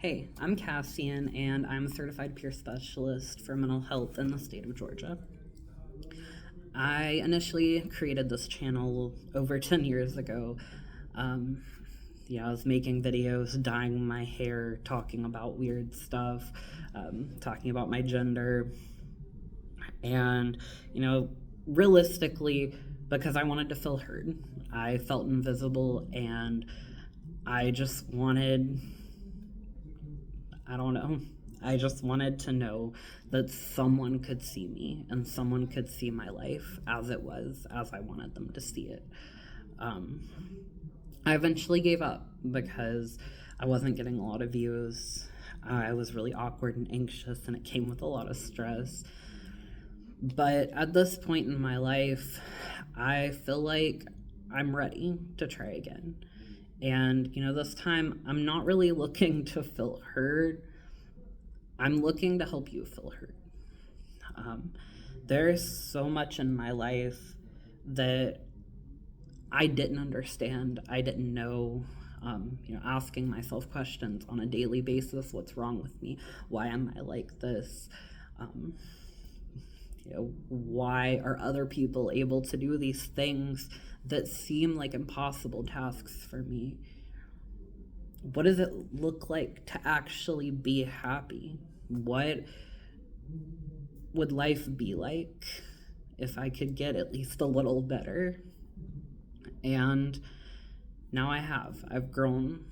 Hey, I'm Cassian, and I'm a certified peer specialist for mental health in the state of Georgia. I initially created this channel over 10 years ago. Um, I was making videos, dyeing my hair, talking about weird stuff, talking about my gender, and, realistically, because I wanted to feel heard. I felt invisible, and I just wanted I don't know. I just wanted to know that someone could see me and someone could see my life as it was, as I wanted them to see it. Um, I eventually gave up because I wasn't getting a lot of views. I was really awkward and anxious, and it came with a lot of stress. But at this point in my life, I feel like I'm ready to try again. And, this time I'm not really looking to feel heard. I'm looking to help you feel heard. There's so much in my life that I didn't understand. I didn't know. Asking myself questions on a daily basis: what's wrong with me? Why am I like this? Why are other people able to do these things that seem like impossible tasks for me? What does it look like to actually be happy? What would life be like if I could get at least a little better? And now I've grown.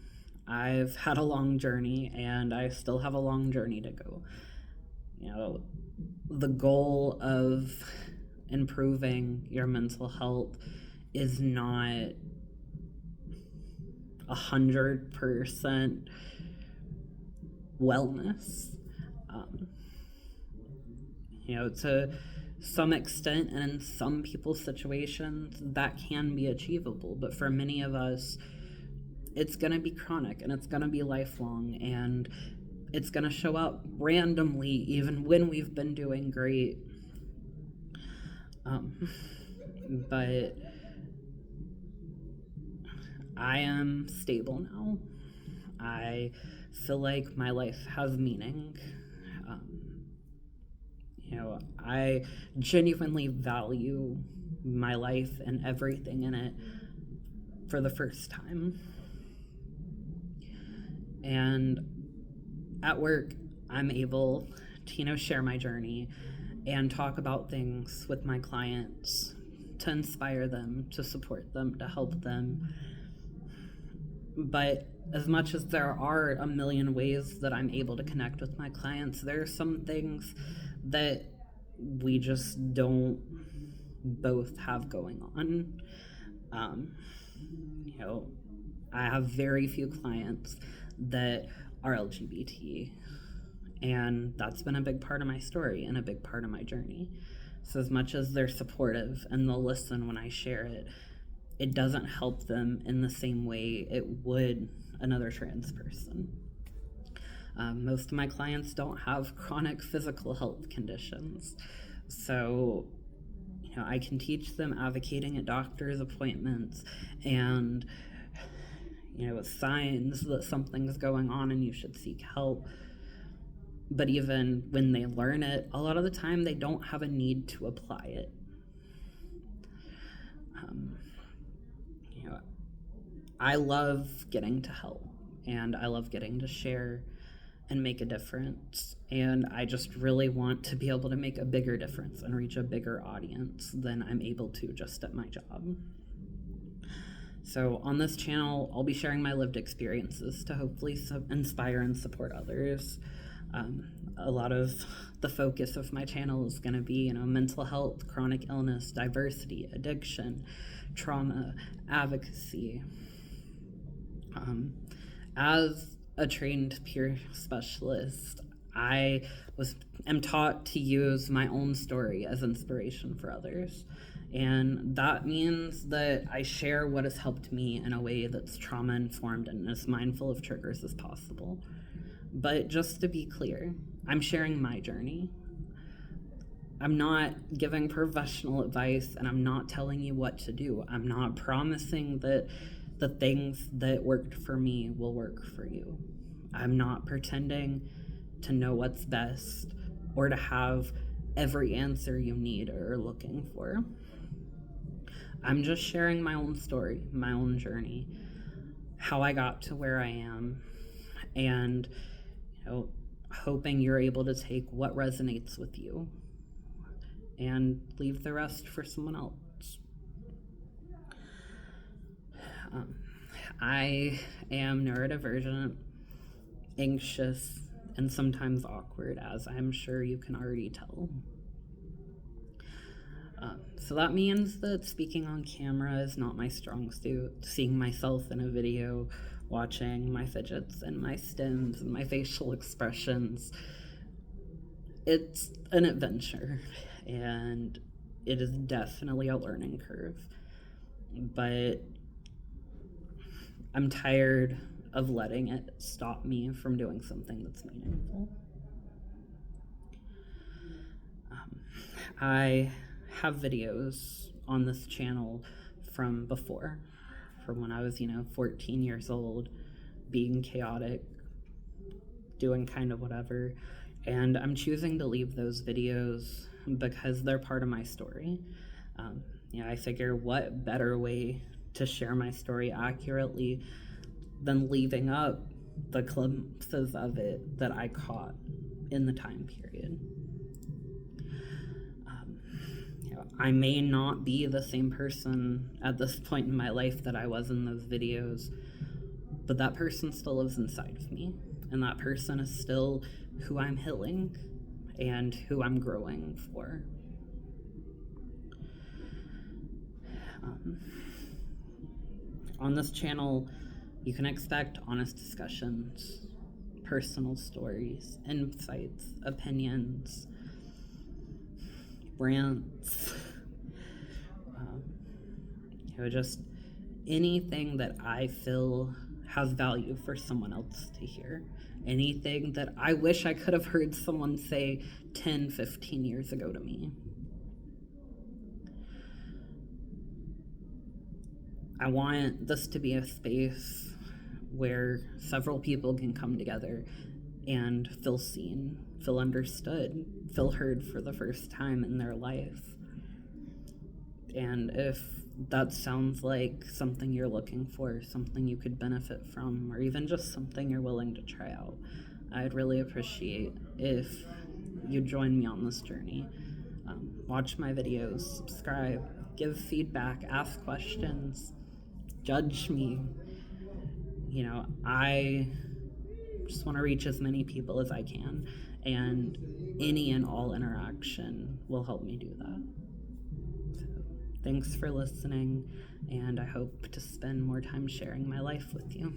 I've had a long journey, and I still have a long journey to go. The goal of improving your mental health is not 100% wellness. To some extent, and in some people's situations, that can be achievable. But for many of us, it's going to be chronic, and it's going to be lifelong, and it's going to show up randomly even when we've been doing great. But I am stable now. I feel like my life has meaning. I genuinely value my life and everything in it for the first time. And at work, I'm able to, share my journey and talk about things with my clients to inspire them, to support them, to help them. But as much as there are a million ways that I'm able to connect with my clients, there are some things that we just don't both have going on. I have very few clients that are LGBT, and that's been a big part of my story and a big part of my journey. So as much as they're supportive and they'll listen when I share it, it doesn't help them in the same way it would another trans person. Most of my clients don't have chronic physical health conditions. So, I can teach them advocating at doctor's appointments and, signs that something's going on and you should seek help. But even when they learn it, a lot of the time they don't have a need to apply it. I love getting to help, and I love getting to share and make a difference. And I just really want to be able to make a bigger difference and reach a bigger audience than I'm able to just at my job. So on this channel, I'll be sharing my lived experiences to hopefully inspire and support others. A lot of the focus of my channel is going to be, mental health, chronic illness, diversity, addiction, trauma, advocacy. As a trained peer specialist, I am taught to use my own story as inspiration for others. And that means that I share what has helped me in a way that's trauma-informed and as mindful of triggers as possible. But just to be clear, I'm sharing my journey. I'm not giving professional advice, and I'm not telling you what to do. I'm not promising that the things that worked for me will work for you. I'm not pretending to know what's best or to have every answer you need or are looking for. I'm just sharing my own story, my own journey, how I got to where I am, and hoping you're able to take what resonates with you and leave the rest for someone else. I am neurodivergent, anxious, and sometimes awkward, as I'm sure you can already tell. So that means that speaking on camera is not my strong suit. Seeing myself in a video, watching my fidgets and my stims and my facial expressions, it's an adventure, and it is definitely a learning curve. But I'm tired of letting it stop me from doing something that's meaningful. I have videos on this channel from before, from when I was, 14 years old, being chaotic, doing kind of whatever. And I'm choosing to leave those videos because they're part of my story. I figure what better way to share my story accurately than leaving up the glimpses of it that I caught in the time period. I may not be the same person at this point in my life that I was in those videos, but that person still lives inside of me, and that person is still who I'm healing and who I'm growing for. On this channel, you can expect honest discussions, personal stories, insights, opinions, rants, just anything that I feel has value for someone else to hear. Anything that I wish I could have heard someone say 10, 15 years ago to me. I want this to be a space where several people can come together and feel seen, feel understood, feel heard for the first time in their life. And if that sounds like something you're looking for, something you could benefit from, or even just something you're willing to try out, I'd really appreciate if you join me on this journey. Watch my videos, subscribe, give feedback, ask questions, judge me. I just want to reach as many people as I can, and any and all interaction will help me do that. So, thanks for listening, and I hope to spend more time sharing my life with you.